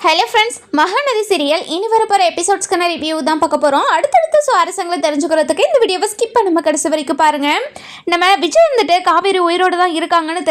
Hello friends, Mahanadi serial இனி வரப்போகிற எபிசோட்ஸ்க்கான review தான் பார்க்க போகிறோம். அடுத்தடுத்த சுவாரஸ்யங்களை தெரிஞ்சுக்கிறதுக்கு இந்த வீடியோவை ஸ்கிப் பண்ணாமல் கடைசி வரைக்கும் பாருங்கள். நம்ம விஜய் வந்துட்டு காவேரி உயிரோடு தான் இருக்காங்கன்னு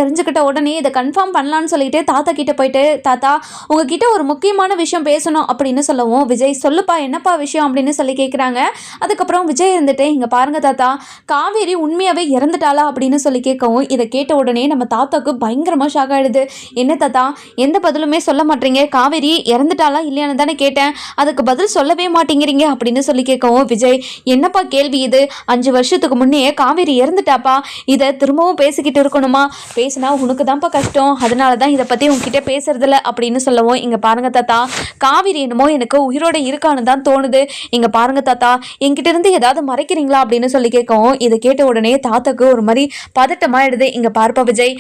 தெரிஞ்சுக்கிட்ட உடனே இதை கன்ஃபார்ம் பண்ணலான்னு சொல்லிட்டு தாத்தா கிட்டே போயிட்டு, தாத்தா உங்ககிட்ட ஒரு முக்கியமான விஷயம் பேசணும் அப்படின்னு சொல்லவும், விஜய் சொல்லுப்பா என்னப்பா விஷயம் அப்படின்னு சொல்லி கேட்குறாங்க. அதுக்கப்புறம் விஜய் இருந்துட்டு, இங்கே பாருங்கள் தாத்தா, காவேரி உண்மையாகவே இறந்துட்டாளா அப்படின்னு சொல்லி கேட்கவும், இதை கேட்ட உடனே நம்ம தாத்தாவுக்கு பயங்கரமாக ஷாக் ஆகிடுது. என்ன தாத்தா எந்த பதிலுமே சொல்ல மாட்டேங்க, காவேரி இறந்துட்டாளா இல்லையான்னு தானே கேட்டேன், அதுக்கு பதில் சொல்லவே மாட்டேங்கிறீங்க அப்படின்னு சொல்லி கேட்கவும், விஜய் என்னப்பா கேள்வி இது, 5 வருஷத்துக்கு முன்னே காவேரி இறந்துட்டாப்பா, இதை திரும்பவும் பேசிக்கிட்டு இருக்கணுமா, பேசினா உனக்கு தான்ப்பா கஷ்டம், அதனால தான் இதை பற்றி உங்ககிட்ட பேசுறதில்ல அப்படின்னு சொல்லவும், இங்கே பாருங்க தாத்தா, காவேரி என்னமோ எனக்கு உயிரோட இருக்கான்னு தான் தோணுது, இங்கே பாருங்க தாத்தா என்கிட்ட இருந்து ஏதாவது மறைக்கிறீங்களா அப்படின்னு சொல்லி கேட்கவும், இதை கேட்ட உடனே தாத்தாக்கு ஒரு மாதிரி பதட்டமாயிடுது. இங்கே பார்ப்பா விஜய்,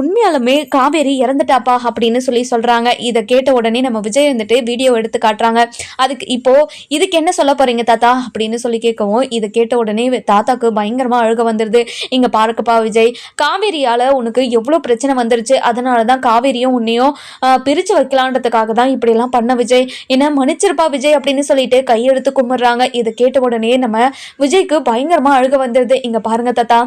உண்மையாலுமே காவேரி இறந்துட்டாப்பா அப்படின்னு சொல்கிறாங்க. இதை கேட்ட உடனே நம்ம விஜய் வந்துட்டு வீடியோ எடுத்து காட்டுறாங்க. இதுக்கு என்ன சொல்ல போறீங்க தாத்தா அப்படின்னு சொல்லி கேட்கவும், இதை கேட்ட உடனே தாத்தாக்கு பயங்கரமா அழுக வந்துடுது. இங்க பாருக்கப்பா விஜய், காவேரியால உனக்கு எவ்வளோ பிரச்சனை வந்துருச்சு, அதனால தான் காவேரியும் உன்னையும் பிரிச்சு வைக்கலான்றதுக்காக தான் இப்படி எல்லாம் பண்ண விஜய், என்ன மன்னிச்சிருப்பா விஜய் அப்படின்னு சொல்லிட்டு கையெடுத்து கும்பிடுறாங்க. இதை கேட்ட உடனே நம்ம விஜய்க்கு பயங்கரமா அழுக வந்துடுது. இங்க பாருங்க தாத்தா,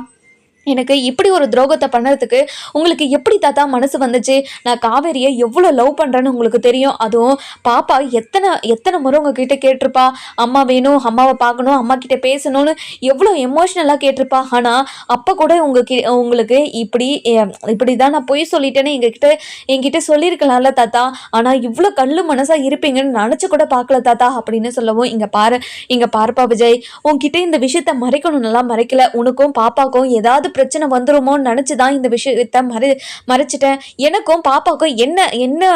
எனக்கு இப்படி ஒரு துரோகத்தை பண்ணுறதுக்கு உங்களுக்கு எப்படி தாத்தா மனசு வந்துச்சு, நான் காவேரியை எவ்வளோ லவ் பண்ணுறேன்னு உங்களுக்கு தெரியும், அதுவும் பாப்பா எத்தனை முறை உங்ககிட்ட கேட்டிருப்பா, அம்மா வேணும், அம்மாவை பார்க்கணும், அம்மா கிட்ட பேசணும்னு எவ்வளோ எமோஷ்னலாக கேட்டிருப்பா, ஆனால் அப்போ கூட உங்களுக்கு இப்படி தான் நான் பொய் சொல்லிட்டேன்னு என்கிட்ட சொல்லியிருக்கலாம்ல தாத்தா, ஆனால் இவ்வளோ கல்லு மனசாக இருப்பீங்கன்னு நினச்சி கூட பார்க்கல தாத்தா அப்படின்னு சொல்லவும், இங்கே பாருப்பா விஜய், உன்கிட்ட இந்த விஷயத்த மறைக்கணும்னா மறைக்கல, உனக்கும் பாப்பாக்கும் ஏதாவது பிரச்சனை வந்துருமோன்னு நினச்சிதான் இந்த விஷயத்த மறைச்சிட்டேன், எனக்கும் பாப்பாவுக்கும் என்ன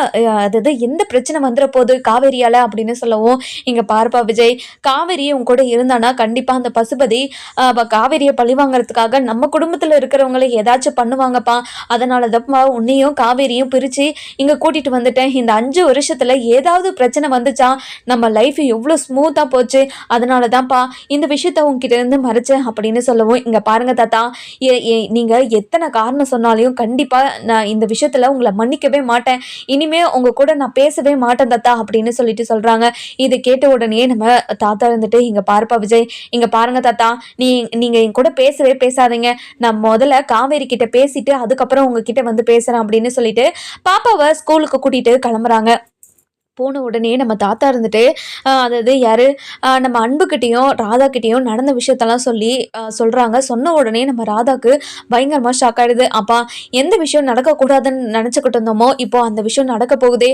அதாவது எந்த பிரச்சனை வந்துட போகுது காவேரியால அப்படின்னு சொல்லவும், இங்க பாருப்பா விஜய், காவேரி உன் கூட இருந்தானா கண்டிப்பா அந்த பசுபதி காவேரியை பழி வாங்கறதுக்காக நம்ம குடும்பத்துல இருக்கிறவங்களை ஏதாச்சும் பண்ணுவாங்கப்பா, அதனாலதான் உன்னையும் காவேரியும் பிரிச்சு இங்க கூட்டிட்டு வந்துட்டேன், இந்த 5 வருஷத்துல ஏதாவது பிரச்சனை வந்துச்சா, நம்ம லைஃப் எவ்வளவு ஸ்மூத்தா போச்சு, அதனாலதான்ப்பா இந்த விஷயத்த உங்ககிட்ட இருந்து மறைச்சேன் அப்படின்னு சொல்லவும், இங்க பாருங்க தாத்தா, நீங்க எத்தனை காரணம் சொன்னாலையும் கண்டிப்பா நான் இந்த விஷயத்துல உங்களை மன்னிக்கவே மாட்டேன், இனிமே உங்க கூட நான் பேசவே மாட்டேன் தாத்தா அப்படின்னு சொல்றாங்க. இதை கேட்ட உடனே நம்ம தாத்தா இருந்துட்டு, இங்க பாருப்பா விஜய், இங்க பாருங்க தாத்தா, நீங்க என் கூட பேசவே பேசாதீங்க, நான் முதல்ல காவேரி கிட்ட பேசிட்டு அதுக்கப்புறம் உங்ககிட்ட வந்து பேசுறேன் அப்படின்னு சொல்லிட்டு பாப்பாவை ஸ்கூலுக்கு கூட்டிட்டு கிளம்புறாங்க. போன உடனே நம்ம தாத்தா இருந்துட்டு, அதாவது யாரு, நம்ம அன்புக்கிட்டையும் ராதாக்கிட்டையும் நடந்த விஷயத்தெல்லாம் சொல்கிறாங்க. சொன்ன உடனே நம்ம ராதாக்கு பயங்கரமாக ஷாக் ஆகிடுது. அப்பா எந்த விஷயம் நடக்கக்கூடாதுன்னு நினச்சிக்கிட்டு இருந்தோமோ இப்போது அந்த விஷயம் நடக்க போகுதே,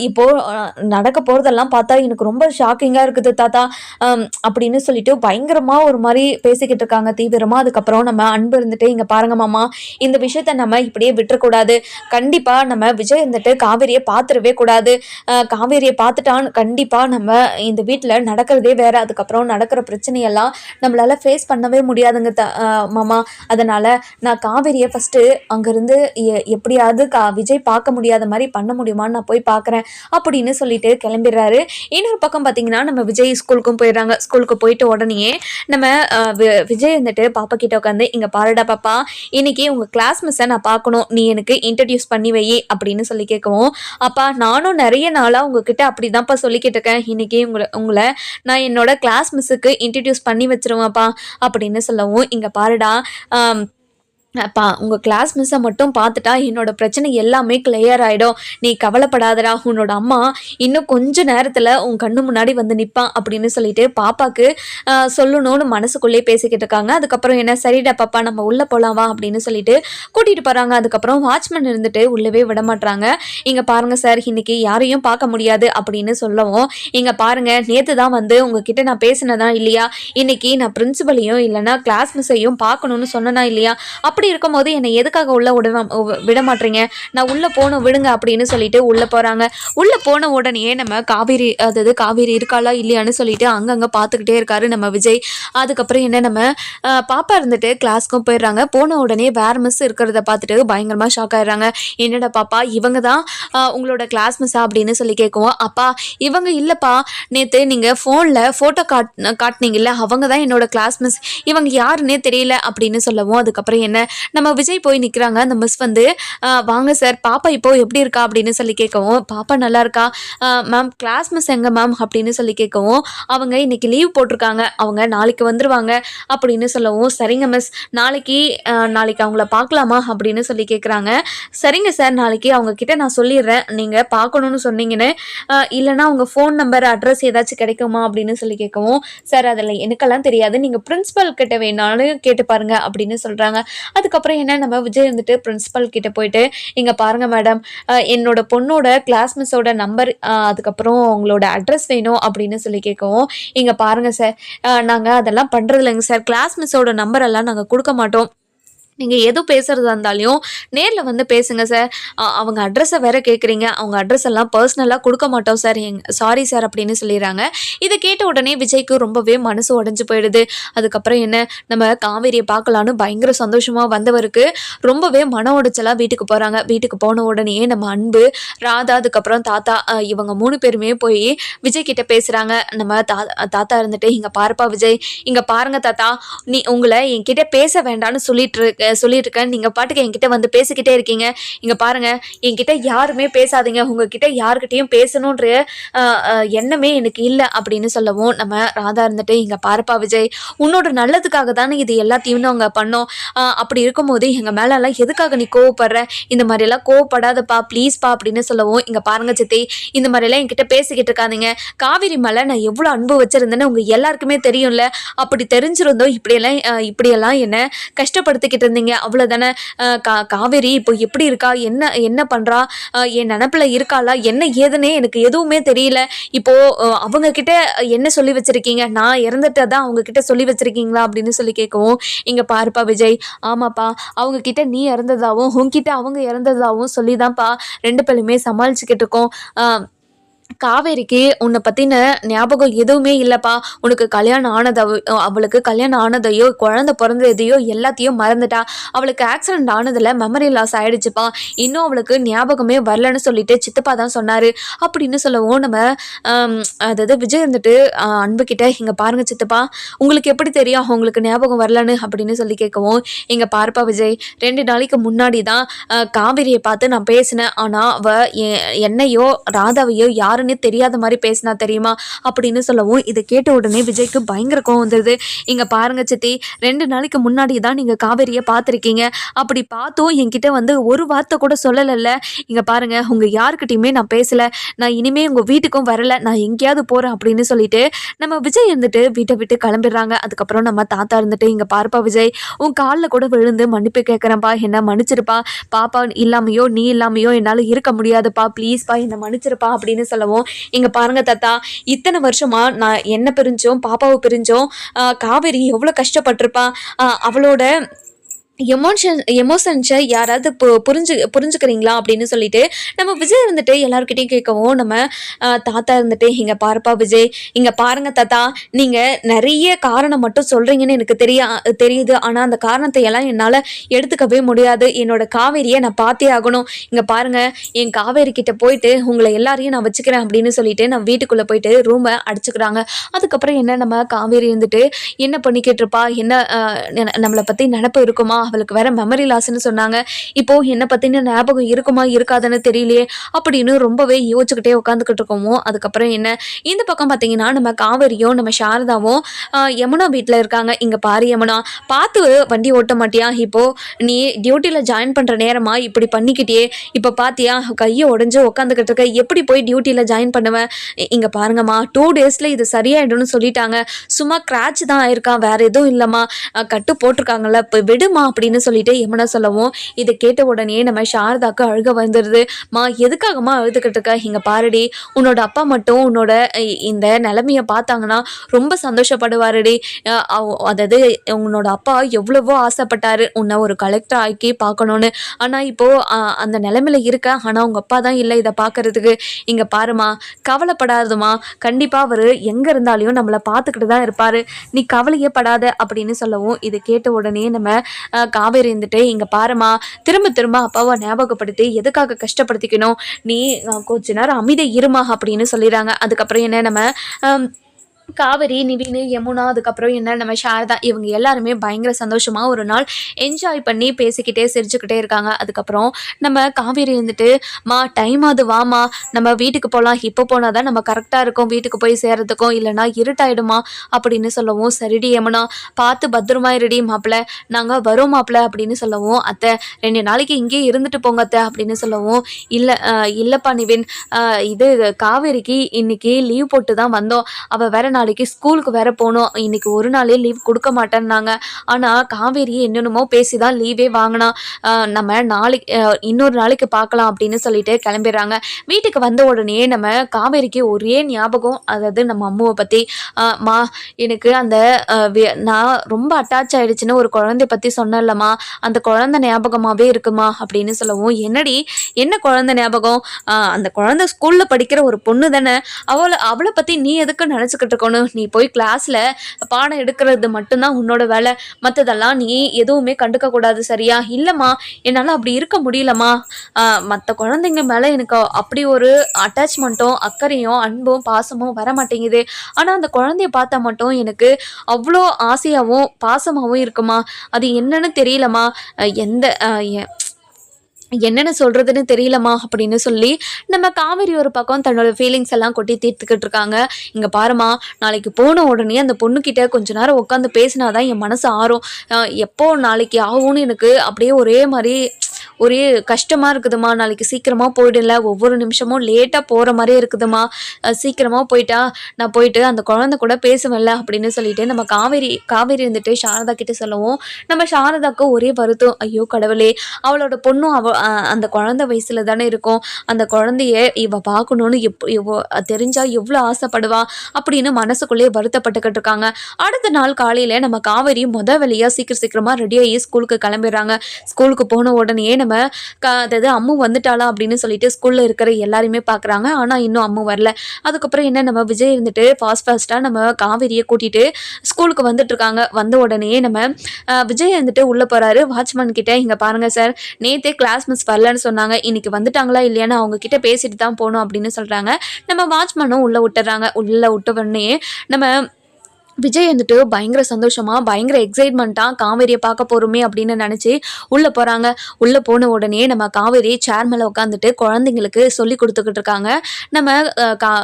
இப்போது நடக்க போகிறதெல்லாம் பார்த்தா எனக்கு ரொம்ப ஷாக்கிங்காக இருக்குது தாத்தா அப்படின்னு சொல்லிட்டு பயங்கரமாக ஒரு மாதிரி பேசிக்கிட்டு இருக்காங்க தீவிரமாக. அதுக்கப்புறம் நம்ம அன்பு இருந்துட்டு, இங்கே பாருங்க மாமா, இந்த விஷயத்த நம்ம இப்படியே விட்டுறக்கூடாது, கண்டிப்பாக நம்ம விஜய் இருந்துட்டு காவேரியை பார்த்துடவே கூடாது, காவேரியை பார்த்துட்டான்னு கண்டிப்பாக நம்ம இந்த வீட்டில் நடக்கிறதே வேறு, அதுக்கப்புறம் நடக்கிற பிரச்சனையெல்லாம் நம்மளால் ஃபேஸ் பண்ணவே முடியாதுங்க மாமா, அதனால் நான் காவேரியை ஃபஸ்ட்டு அங்கேருந்து எப்படியாவது விஜய் பார்க்க முடியாத மாதிரி பண்ண முடியுமான்னு நான் போய் பார்க்குறேன் அப்படின்னு சொல்லிட்டு கிளம்பிடுறாரு. இன்னொரு பக்கம் பார்த்தீங்கன்னா நம்ம விஜய் ஸ்கூலுக்கும் போயிடுறாங்க. ஸ்கூலுக்கு போயிட்டு உடனே நம்ம விஜய் வந்துட்டு பாப்பா கிட்ட உட்காந்து, இங்கே பாருடா பாப்பா, இன்னைக்கு உங்கள் கிளாஸ் மிஸ்ஸை நான் பார்க்கணும், நீ எனக்கு இன்ட்ரடியூஸ் பண்ணி வை அப்படின்னு சொல்லி கேட்கவும், அப்பா நானும் நிறைய நாளாக உங்ககிட்ட அப்படிதான்ப்பா சொல்லிக்கிட்டு இருக்கேன், இன்னைக்கு உங்களை நான் என்னோட கிளாஸ் மிஸ்ஸுக்கு இன்ட்ரடியூஸ் பண்ணி வச்சிருவேன்ப்பா அப்படின்னு சொல்லவும், இங்கே பாருடா அப்பா உங்கள் கிளாஸ் மிஸ்ஸை மட்டும் பார்த்துட்டா என்னோட பிரச்சனை எல்லாமே கிளியர் ஆகிடும், நீ கவலைப்படாதடா, உன்னோட அம்மா இன்னும் கொஞ்ச நேரத்தில் உன் கண்ணு முன்னாடி வந்து நிற்பான் அப்படின்னு சொல்லிட்டு பாப்பாவுக்கு சொல்லணும்னு மனசுக்குள்ளே பேசிக்கிட்டு இருக்காங்க. அதுக்கப்புறம் என்ன, சரிடா பாப்பா நம்ம உள்ளே போகலாம் வா அப்படின்னு சொல்லிட்டு கூட்டிகிட்டு போகிறாங்க. அதுக்கப்புறம் வாட்ச்மேன் இருந்துட்டு உள்ளவே விட மாட்டாங்க. இங்கே பாருங்கள் சார், இன்னைக்கு யாரையும் பார்க்க முடியாது அப்படின்னு சொல்லவும், இங்கே பாருங்கள் நேற்று தான் வந்து உங்ககிட்ட நான் பேசினதா இல்லையா, இன்னைக்கு நான் பிரின்சிபலையும் இல்லைனா கிளாஸ் மிஸ்ஸையும் பார்க்கணுன்னு சொன்னனா இல்லையா, அப்படி இருக்கும்போது என்னை எதுக்காக உள்ள விட மாட்டீங்க, நான் உள்ள போகணும் விடுங்க அப்படின்னு சொல்லிட்டு உள்ள போறாங்க. உள்ள போன உடனே நம்ம காவேரி இருக்காளா இல்லையான்னு சொல்லிட்டு அங்கங்க பார்த்துக்கிட்டே இருக்காரு நம்ம விஜய். அதுக்கப்புறம் என்ன, நம்ம பாப்பா இருந்துட்டு கிளாஸ்க்கும் போயிடுறாங்க. போன உடனே வேற மிஸ் இருக்கிறத பார்த்துட்டு பயங்கரமா ஷாக் ஆயிடுறாங்க. என்னடா பாப்பா இவங்க தான் உங்களோட கிளாஸ் மிஸ்ஸா அப்படின்னு சொல்லி கேட்குவோம். அப்பா இவங்க இல்லப்பா, நேற்று நீங்க ஃபோனில் ஃபோட்டோ காட்டினீங்கல்ல அவங்க தான் என்னோட கிளாஸ் மிஸ், இவங்க யாருன்னே தெரியல அப்படின்னு சொல்லவும், அதுக்கப்புறம் என்ன நம்ம விஜய் போய் நிற்கிறாங்க. அந்த மிஸ் வந்து வாங்க சார், பாப்பா இப்போ எப்படி இருக்கா அப்படின்னு சொல்லி கேட்கவும், பாப்பா நல்லா இருக்கா மேம், கிளாஸ் மிஸ் எங்க மேம் அப்படின்னு சொல்லி கேட்கவும், அவங்க இன்னைக்கு லீவ் போட்டிருக்காங்க, அவங்க நாளைக்கு வந்துருவாங்க அப்படின்னு சொல்லவும், சரிங்க மிஸ், நாளைக்கு அவங்கள பார்க்கலாமா அப்படின்னு சொல்லி கேட்குறாங்க. சரிங்க சார், நாளைக்கு அவங்க கிட்ட நான் சொல்லிடுறேன், நீங்கள் பார்க்கணுன்னு சொன்னீங்கன்னு. இல்லைனா உங்கள் ஃபோன் நம்பர் அட்ரஸ் ஏதாச்சும் கிடைக்குமா அப்படின்னு சொல்லி கேட்கவும், சார் அதில் எனக்கெல்லாம் தெரியாது, நீங்கள் பிரின்ஸிபல் கிட்ட வேணாலும் கேட்டு பாருங்க அப்படின்னு சொல்கிறாங்க. அதுக்கப்புறம் என்ன, நம்ம விஜய் வந்துட்டு பிரின்ஸிபல் கிட்ட போயிட்டு, இங்கே பாருங்கள் மேடம், என்னோட பொண்ணோட கிளாஸ் மிஸ்ஸோட நம்பர் அதுக்கப்புறம் உங்களோட அட்ரஸ் வேணும் அப்படின்னு சொல்லி கேட்கவும், இங்கே பாருங்கள் சார், நாங்கள் அதெல்லாம் பண்ணுறது இல்லைங்க சார், கிளாஸ் மிஸ்ஸோட நம்பரெல்லாம் நாங்கள் கொடுக்க மாட்டோம், நீங்கள் எதுவும் பேசுகிறதா இருந்தாலையும் நேரில் வந்து பேசுங்க சார், அவங்க அட்ரஸை வேறு கேட்குறீங்க, அவங்க அட்ரஸ் எல்லாம் பர்சனலாக கொடுக்க மாட்டோம் சார், சாரி சார் அப்படின்னு சொல்லிடுறாங்க. இதை கேட்ட உடனே விஜய்க்கு ரொம்பவே மனசு உடஞ்சி போயிடுது. அதுக்கப்புறம் என்ன, நம்ம காவேரியை பார்க்கலான்னு பயங்கர சந்தோஷமாக வந்தவருக்கு ரொம்பவே மன உடைச்சலாக வீட்டுக்கு போகிறாங்க. வீட்டுக்கு போன உடனே நம்ம அன்பு, ராதா, அதுக்கப்புறம் தாத்தா, இவங்க 3 பேருமே போய் விஜய் கிட்ட பேசுகிறாங்க. நம்ம தாத்தா இருந்துட்டு, இங்கே பாருப்பா விஜய், இங்கே பாருங்க தாத்தா, உங்களை என்கிட்ட பேச வேண்டான்னு சொல்லியிருக்கேன், நீங்கள் பாட்டுக்கு என்கிட்ட வந்து பேசிக்கிட்டே இருக்கீங்க, இங்கே பாருங்கள், என்கிட்ட யாருமே பேசாதீங்க, உங்ககிட்ட யாருக்கிட்டையும் பேசணுன்ற எண்ணமே எனக்கு இல்லை அப்படின்னு சொல்லவும், நம்ம ராதா இருந்துட்டு, இங்கே பாருப்பா விஜய், உன்னோட நல்லதுக்காக தானே இது எல்லாத்தையும் அவங்க பண்ணோம், அப்படி இருக்கும்போது எங்கள் மேலெல்லாம் எதுக்காக நீ கோவப்படுற, இந்த மாதிரியெல்லாம் கோவப்படாதப்பா ப்ளீஸ்ப்பா அப்படின்னு சொல்லவும், இங்கே பாருங்க சித்தி, இந்த மாதிரிலாம் என்கிட்ட பேசிக்கிட்டு இருக்காதீங்க, காவேரி மேலே நான் எவ்வளோ அன்பு வச்சுருந்தேன்னு உங்கள் எல்லாருக்குமே தெரியும்ல, அப்படி தெரிஞ்சிருந்தோம் இப்படியெல்லாம் என்ன கஷ்டப்படுத்திக்கிட்டு இருந்தீங்க, அவ்வளோதானே. காவேரி இப்போ எப்படி இருக்கா, என்ன பண்ணுறா, என் நினப்பில் இருக்காளா, என்ன ஏதுன்னே எனக்கு எதுவுமே தெரியல, இப்போது அவங்க கிட்ட என்ன சொல்லி வச்சுருக்கீங்க, நான் இறந்துட்டதான் அவங்க கிட்ட சொல்லி வச்சுருக்கீங்களா அப்படின்னு சொல்லி கேட்கவும், இங்கே பாருப்பா விஜய், ஆமாப்பா, அவங்க கிட்ட நீ இறந்ததாகவும் உங்ககிட்ட அவங்க இறந்ததாகவும் சொல்லி தான்ப்பா 2 பேருமே சமாளிச்சுக்கிட்டு இருக்கோம். காவேரிக்கு உன்னை பற்றின ஞாபகம் எதுவுமே இல்லைப்பா, உனக்கு அவளுக்கு கல்யாணம் ஆனதையோ குழந்தை பிறந்ததையோ எல்லாத்தையும் மறந்துட்டா, அவளுக்கு ஆக்சிடென்ட் ஆனதில் மெமரி லாஸ் ஆகிடுச்சுப்பா, இன்னும் அவளுக்கு ஞாபகமே வரலன்னு சொல்லிட்டு சித்தப்பா தான் சொன்னார் அப்படின்னு சொல்லவும், நம்ம அதாவது விஜய் வந்துட்டு அன்புக்கிட்ட, இங்கே பாருங்கள் சித்தப்பா, உங்களுக்கு எப்படி தெரியும் அவங்களுக்கு ஞாபகம் வரலன்னு அப்படின்னு சொல்லி கேட்கவும், இங்கே பாருப்பா விஜய், 2 நாளைக்கு முன்னாடி தான் காவேரியை பார்த்து நான் பேசினேன், ஆனால் அவள் என்னையோ ராதாவையோ யாருன்னு தெரியாத மாதிரி பேசினா தெரியுமா அப்படின்னு சொல்லவும், இதை கேட்ட உடனே விஜய்க்கு பயங்கர கோவம் வந்துடுது. இங்கே பாருங்க சித்தி, 2 நாளைக்கு முன்னாடி தான் நீங்கள் காவேரியை பார்த்துருக்கீங்க, அப்படி பார்த்தோம் என்கிட்ட வந்து ஒரு வார்த்தை கூட சொல்லலைல்ல, இங்கே பாருங்க, உங்கள் யாருக்கிட்டையுமே நான் பேசலை, நான் இனிமேல் உங்கள் வீட்டுக்கும் வரலை, நான் எங்கேயாவது போகிறேன் அப்படின்னு சொல்லிட்டு நம்ம விஜய் இருந்துட்டு வீட்டை விட்டு கிளம்பிடுறாங்க. அதுக்கப்புறம் நம்ம தாத்தா இருந்துட்டு, இங்கே பாருப்பா விஜய், உன் காலில் கூட விழுந்து மன்னிப்பு கேட்குறேன்ப்பா, என்ன மன்னிச்சிருப்பா, பாப்பா இல்லாமையோ நீ இல்லாமையோ என்னால் இருக்க முடியாதுப்பா, ப்ளீஸ்ப்பா என்னை மன்னிச்சிருப்பா அப்படின்னு சொல்லவும், இங்க பாருங்க தாத்தா, இத்தனை வருஷமா நான் என்ன பிரிஞ்சோம் பாப்பாவை பிரிஞ்சோம், காவேரி எவ்வளோ கஷ்டப்பட்டிருப்பா, அவளோட எமோஷன்ஸை யாராவது புரிஞ்சுக்கிறீங்களா அப்படின்னு சொல்லிட்டு நம்ம விஜய் இருந்துட்டு எல்லாருக்கிட்டையும் கேட்கவும், நம்ம தாத்தா இருந்துட்டு, இங்கே பாருப்பா விஜய், இங்கே பாருங்க தாத்தா, நீங்கள் நிறைய காரணம் மட்டும் சொல்கிறீங்கன்னு எனக்கு தெரியுது, ஆனால் அந்த காரணத்தை எல்லாம் என்னால் எடுத்துக்கவே முடியாது, என்னோட காவேரியை நான் பார்த்தே ஆகணும், இங்கே பாருங்கள், என் காவேரி கிட்ட போயிட்டு உங்களை எல்லாரையும் நான் வச்சுக்கிறேன் அப்படின்னு சொல்லிட்டு நம்ம வீட்டுக்குள்ளே போயிட்டு ரூமை அடிச்சுக்கிறாங்க. அதுக்கப்புறம் என்ன, நம்ம காவேரி இருந்துட்டு என்ன பண்ணிக்கிட்டு இருப்பா, என்ன நம்மளை பற்றி நினப்பு இருக்குமா, அவளுக்கு வேற மெமரி லாஸ்ன்னு சொன்னாங்க, இப்போ என்னை பற்றின ஞாபகம் இருக்குமா இருக்காதுன்னு தெரியலையே அப்படின்னு ரொம்பவே யோசிச்சுக்கிட்டே உட்காந்துக்கிட்டு இருக்கோமோ. அதுக்கப்புறம் என்ன, இந்த பக்கம் பார்த்தீங்கன்னா நம்ம காவேரியும் நம்ம சாரதாவும் யமுனா வீட்டில் இருக்காங்க. இங்கே பாரு யமுனா, பார்த்து வண்டி ஓட்ட மாட்டியா, இப்போது நீ டியூட்டியில் ஜாயின் பண்ணுற நேரமா இப்படி பண்ணிக்கிட்டே, இப்போ பார்த்தியா கையை உடஞ்சி உட்காந்துக்கிட்டு இருக்க, எப்படி போய் டியூட்டியில் ஜாயின் பண்ணுவேன், இங்கே பாருங்கம்மா 2 டேஸில் இது சரியாயிடும்னு சொல்லிட்டாங்க, சும்மா கிராச் தான் ஆயிருக்கான், வேற எதுவும் இல்லைம்மா, கட்டு போட்டிருக்காங்கல்ல, இப்போ விடுமா அப்படின்னு சொல்லிட்டு யமுனா சொல்லவும், இதை கேட்ட உடனே நம்ம சாரதாக்கு அழுக வந்துடுது. மா எதுக்காகமா அழுதுகிட்டு இருக்க, இங்கே பாருடி, உன்னோட அப்பா மட்டும் உன்னோட இந்த நிலைமையை பார்த்தாங்கன்னா ரொம்ப சந்தோஷப்படுவாருடி, அதாவது உன்னோட அப்பா எவ்வளவோ ஆசைப்பட்டாரு உன்னை ஒரு கலெக்டர் ஆக்கி பார்க்கணுன்னு, ஆனால் இப்போது அந்த நிலைமையில இருக்க, ஆனால் உங்கள் அப்பா தான் இல்லை இதை பார்க்கறதுக்கு, இங்கே பாருமா கவலைப்படாதுமா, கண்டிப்பாக அவர் எங்கே இருந்தாலையும் நம்மளை பார்த்துக்கிட்டு தான் இருப்பார், நீ கவலையே படாத அப்படின்னு சொல்லவும், இதை கேட்ட உடனே நம்ம காவேரி இருந்துட்டு, இங்கே பாருமா, திரும்ப திரும்ப அப்பாவை ஞாபகப்படுத்தி எதுக்காக கஷ்டப்படுத்திக்கணும், நீ கொஞ்ச நேரம் அமைதி இருமா அப்படின்னு சொல்லிடுறாங்க. அதுக்கப்புறம் என்ன, நம்ம காவேரி, நிவின், யமுனா, அதுக்கப்புறம் என்ன நம்ம சாரதா இவங்க எல்லாருமே பயங்கர சந்தோஷமா ஒரு நாள் என்ஜாய் பண்ணி பேசிக்கிட்டே சிரிச்சுக்கிட்டே இருக்காங்க. அதுக்கப்புறம் நம்ம காவேரி இருந்துட்டு, மா டைம் ஆகுது வாமா, நம்ம வீட்டுக்கு போகலாம், இப்போ போனால் தான் நம்ம கரெக்டாக இருக்கும் வீட்டுக்கு போய் சேர்றதுக்கும், இல்லைனா இருட்டாயிடுமா அப்படின்னு சொல்லவும், சரிடி யமுனா, பார்த்து பத்திரமா இருடி மாப்பிள்ள, நாங்கள் வரோம் மாப்பிள்ள அப்படின்னு சொல்லவும், அத்தை 2 நாளைக்கு இங்கேயே இருந்துட்டு போங்க அத்தை அப்படின்னு சொல்லவும், இல்லை இல்லைப்பா நிவின், இது காவேரிக்கு இன்னைக்கு லீவ் போட்டு தான் வந்தோம், அவள் வேற நாளைக்கு ஸ்கூலுக்கு வேற போகணும், இன்னைக்கு ஒரு நாளே லீவ் கொடுக்க மாட்டேன்னாங்க, ஆனால் காவேரி என்னென்னமோ பேசி தான் லீவே வாங்கினா, நம்ம நாளைக்கு இன்னொரு நாளைக்கு பார்க்கலாம் அப்படின்னு சொல்லிட்டு கிளம்பிடுறாங்க. வீட்டுக்கு வந்த உடனே நம்ம காவேரிக்கு ஒரே ஞாபகம், அதாவது நம்ம அம்மாவை பற்றி, மா எனக்கு அந்த நான் ரொம்ப அட்டாச் ஆகிடுச்சின்னு ஒரு குழந்தை பற்றி சொன்னேன்லம்மா, அந்த குழந்தை ஞாபகமாகவே இருக்குமா அப்படின்னு சொல்லவும், என்னடி என்ன குழந்தை ஞாபகம், அந்த குழந்தை ஸ்கூலில் படிக்கிற ஒரு பொண்ணு தானே, அவளை பற்றி நீ எதுக்கு நினச்சிக்கிட்டு இருக்கணும், நீ போய் கிளாஸில் பாடம் எடுக்கிறது மட்டும்தான் உன்னோட வேலை, மற்றதெல்லாம் நீ எதுவுமே கண்டுக்க கூடாது சரியா, இல்லைம்மா என்னால் அப்படி இருக்க முடியலம்மா, மற்ற குழந்தைங்க மேலே எனக்கு அப்படி ஒரு அட்டாச்மெண்ட்டும் அக்கறையும் அன்பும் பாசமும் வர மாட்டேங்குது, ஆனால் அந்த குழந்தைய பார்த்தா மட்டும் எனக்கு அவ்வளோ ஆசையாகவும் பாசமாகவும் இருக்குமா, அது என்னன்னு தெரியலம்மா, எந்த என்னென்ன சொல்கிறதுன்னு தெரியலம்மா அப்படின்னு சொல்லி நம்ம காவேரி ஒரு பக்கம் தன்னோட ஃபீலிங்ஸ் எல்லாம் கொட்டி தீர்த்துக்கிட்டு இருக்காங்க. இங்கே பாருமா, நாளைக்கு போன உடனே அந்த பொண்ணுக்கிட்ட கொஞ்ச நேரம் உட்காந்து பேசினாதான் என் மனசு ஆறும், எப்போ நாளைக்கு ஆகும்னு எனக்கு அப்படியே ஒரே மாதிரி ஒரே கஷ்டமாக இருக்குதுமா, நாளைக்கு சீக்கிரமாக போயிடல, ஒவ்வொரு நிமிஷமும் லேட்டாக போகிற மாதிரியே இருக்குதுமா, சீக்கிரமாக போயிட்டா நான் போயிட்டு அந்த குழந்தை கூட பேசுவேன்ல அப்படின்னு சொல்லிட்டு நம்ம காவேரி இருந்துட்டு சாரதா கிட்ட சொல்லவும், நம்ம சாரதாவுக்கு ஒரே வருத்தம், ஐயோ கடவுளே, அவளோட பொண்ணும் அந்த குழந்தை வயசுல தானே இருக்கும், அந்த குழந்தைய இவ பார்க்கணும்னு தெரிஞ்சா எவ்வளோ ஆசைப்படுவா அப்படின்னு மனசுக்குள்ளேயே வருத்தப்பட்டுக்கிட்டு இருக்காங்க. அடுத்த நாள் காலையில் நம்ம காவேரி வழியாக சீக்கிரமாக ரெடியாகி ஸ்கூலுக்கு கிளம்பிடுறாங்க. ஸ்கூலுக்கு போன உடனே நம்ம அதாவது அம்மு வந்துட்டாளா அப்படின்னு சொல்லிட்டு ஸ்கூலில் இருக்கிற எல்லாருமே பார்க்குறாங்க. ஆனால் இன்னும் அம்மு வரல. அதுக்கப்புறம் என்ன, நம்ம விஜய் இருந்துட்டு ஃபாஸ்ட்டாக நம்ம காவேரியை கூட்டிகிட்டு ஸ்கூலுக்கு வந்துட்டு இருக்காங்க. வந்த உடனே நம்ம விஜய் வந்துட்டு உள்ளே போகிறாரு. வாட்ச்மேன் கிட்டே, இங்கே பாருங்கள் சார், நேற்றே கிளாஸ் மிஸ் வரலன்னு சொன்னாங்க, இன்னைக்கு வந்துட்டாங்களா இல்லையான்னு அவங்க கிட்ட பேசிட்டு தான் போகணும் அப்படின்னு சொல்கிறாங்க. நம்ம வாட்ச்மேனும் உள்ளே விட்டுறாங்க. உள்ளே விட்ட உடனே நம்ம விஜய் வந்துட்டு பயங்கர சந்தோஷமாக பயங்கர எக்ஸைட்மெண்ட்டாக காவேரியை பார்க்க போகிறோமே அப்படின்னு நினச்சி உள்ளே போகிறாங்க. உள்ளே போன உடனே நம்ம காவேரி சேர் மேலே உட்காந்துட்டு குழந்தைங்களுக்கு சொல்லி கொடுத்துக்கிட்டு இருக்காங்க. நம்ம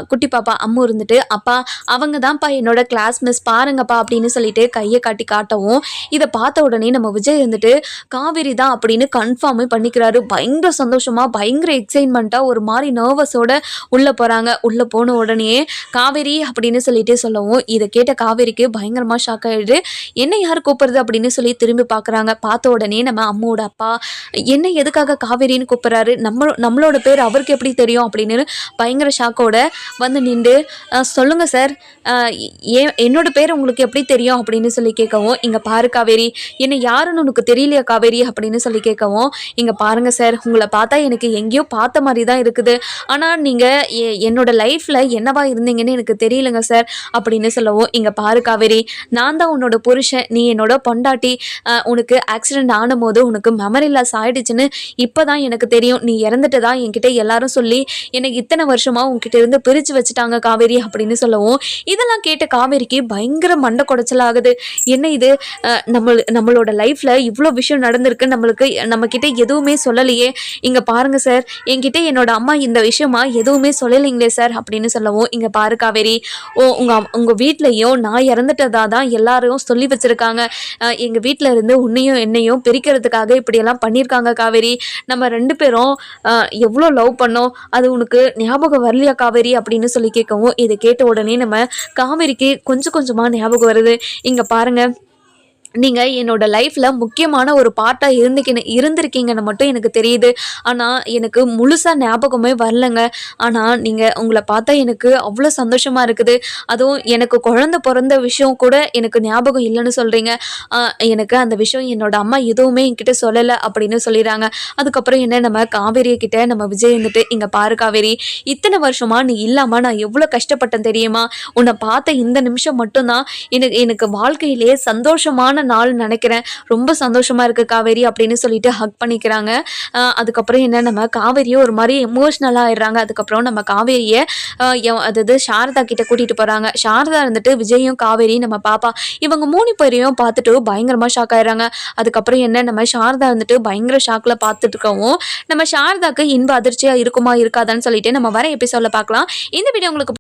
குட்டி பாப்பா அம்மு இருந்துட்டு, அப்பா அவங்க தான்ப்பா என்னோட கிளாஸ் மிஸ் பாருங்கப்பா அப்படின்னு சொல்லிட்டு கையை காட்டவும், இதை பார்த்த உடனே நம்ம விஜய் இருந்துட்டு காவேரி தான் அப்படின்னு கன்ஃபார்மே பண்ணிக்கிறாரு. பயங்கர சந்தோஷமாக பயங்கர எக்ஸைட்மெண்ட்டாக ஒரு மாதிரி நர்வஸோட உள்ளே போகிறாங்க. உள்ளே போன உடனே காவேரி அப்படின்னு சொல்லிட்டு சொல்லவும், இதை கேட்ட காவேரிக்கு பயங்கரமா ஷாக் ஆயிடுது. என்ன யார் கூப்பிடுறது அப்படின்னு சொல்லி திரும்பி பார்க்குறாங்க. பார்த்த உடனே நம்ம அம்மாவோட அப்பா, என்ன எதுக்காக காவேரின்னு கூப்பிட்றாரு, நம்மளோட பேர் அவருக்கு எப்படி தெரியும் அப்படின்னு பயங்கர ஷாக்கோட வந்து நின்று, சொல்லுங்க சார், என்னோட பேர் உங்களுக்கு எப்படி தெரியும் அப்படின்னு சொல்லி கேட்கவும், இங்கே பாரு காவேரி, என்ன யாருன்னு உனக்கு தெரியலையா காவேரி அப்படின்னு சொல்லி கேட்கவும், இங்கே பாருங்க சார், உங்களை பார்த்தா எனக்கு எங்கேயோ பார்த்த மாதிரி தான் இருக்குது, ஆனால் நீங்கள் என்னோட லைஃப்பில் என்னவா இருந்தீங்கன்னு எனக்கு தெரியலங்க சார் அப்படின்னு சொல்லவும், இங்கே பாரு காவேரி, நான் தான் உன்னோட புருஷன், நீ என்னோட பொண்டாட்டி, உனக்கு ஆக்சிடென்ட் ஆனும் போது உனக்கு மெமரி லாஸ் ஆகிடுச்சுன்னு இப்போ தான் எனக்கு தெரியும், நீ இறந்துட்டு தான் என்கிட்ட எல்லாரும் சொல்லி எனக்கு இத்தனை வருஷமாக உங்ககிட்ட இருந்து பிரித்து வச்சுட்டாங்க காவேரி அப்படின்னு சொல்லவும், இதெல்லாம் கேட்ட காவேரிக்கு பயங்கர மண்டை குடைச்சல் ஆகுது. என்ன இது, நம்மளோட லைஃப்பில் இவ்வளோ விஷயம் நடந்திருக்கு, நம்மக்கிட்ட எதுவுமே சொல்லலையே, இங்கே பாருங்கள் சார், என்கிட்ட என்னோட அம்மா இந்த விஷயமா எதுவுமே சொல்லலைங்களே சார் அப்படின்னு சொல்லவும், இங்கே பாரு காவேரி, உங்கள் வீட்லேயும் நான் இறந்துட்டதா தான் எல்லாரும் சொல்லி வச்சுருக்காங்க, எங்கள் வீட்டில் இருந்து உன்னையும் என்னையும் பிரிக்கிறதுக்காக இப்படியெல்லாம் பண்ணியிருக்காங்க காவேரி, நம்ம 2 பேரும் எவ்வளோ லவ் பண்ணோம், அது உனக்கு ஞாபகம் வரலையா காவேரி அப்படின்னு சொல்லி கேட்கவும், இதை கேட்ட உடனே நம்ம காவேரிக்கு கொஞ்சம் கொஞ்சமாக ஞாபகம் வருது. இங்கே பாருங்கள், நீங்கள் என்னோட லைஃப்பில் முக்கியமான ஒரு பார்ட்டாக இருந்திருக்கீங்கன்னு மட்டும் எனக்கு தெரியுது, ஆனால் எனக்கு முழுசாக ஞாபகமே வரலைங்க, ஆனால் நீங்கள் உங்களை பார்த்தா எனக்கு அவ்வளோ சந்தோஷமாக இருக்குது, அதுவும் எனக்கு குழந்தை பிறந்த விஷயம் கூட எனக்கு ஞாபகம் இல்லைன்னு சொல்கிறீங்க, எனக்கு அந்த விஷயம் என்னோட அம்மா எதுவுமே என்கிட்ட சொல்லலை அப்படின்னு சொல்லிடுறாங்க. அதுக்கப்புறம் என்ன, நம்ம காவேரியை கிட்ட நம்ம விஜய் இருந்துட்டு, இங்கே பாரு காவேரி, இத்தனை வருஷமாக நீ இல்லாமல் நான் எவ்வளோ கஷ்டப்பட்டேன் தெரியுமா, உன்னை பார்த்த இந்த நிமிஷம் மட்டும்தான் எனக்கு வாழ்க்கையிலே சந்தோஷமான நாள் நினைக்கிறேன். ரொம்ப சந்தோஷமா இருக்கு காவேரி அப்படின்னு சொல்லிட்டு ஹக் பண்ணிக்கிறாங்க. அதுக்கப்புறம் என்ன நம்ம காவேரியும் ஒரு மாதிரி எமோஷ்னலாக ஆயிடுறாங்க. அதுக்கப்புறம் நம்ம காவேரியை அதாவது சாரதா கிட்ட கூட்டிட்டு போறாங்க. சாரதா இருந்துட்டு விஜயும் காவேரி நம்ம பாப்பா இவங்க 3 பேரையும் பார்த்துட்டு பயங்கரமா ஷாக் ஆயிடுறாங்க. அதுக்கப்புறம் என்ன நம்ம சாரதா இருந்துட்டு பயங்கர ஷாக்ல பார்த்துட்டு இருக்கவும் நம்ம சாரதாக்கு இன்ப அதிர்ச்சியா இருக்குமா இருக்காதான்னு சொல்லிட்டு நம்ம வர எபிசோட்ல பார்க்கலாம். இந்த வீடியோ உங்களுக்கு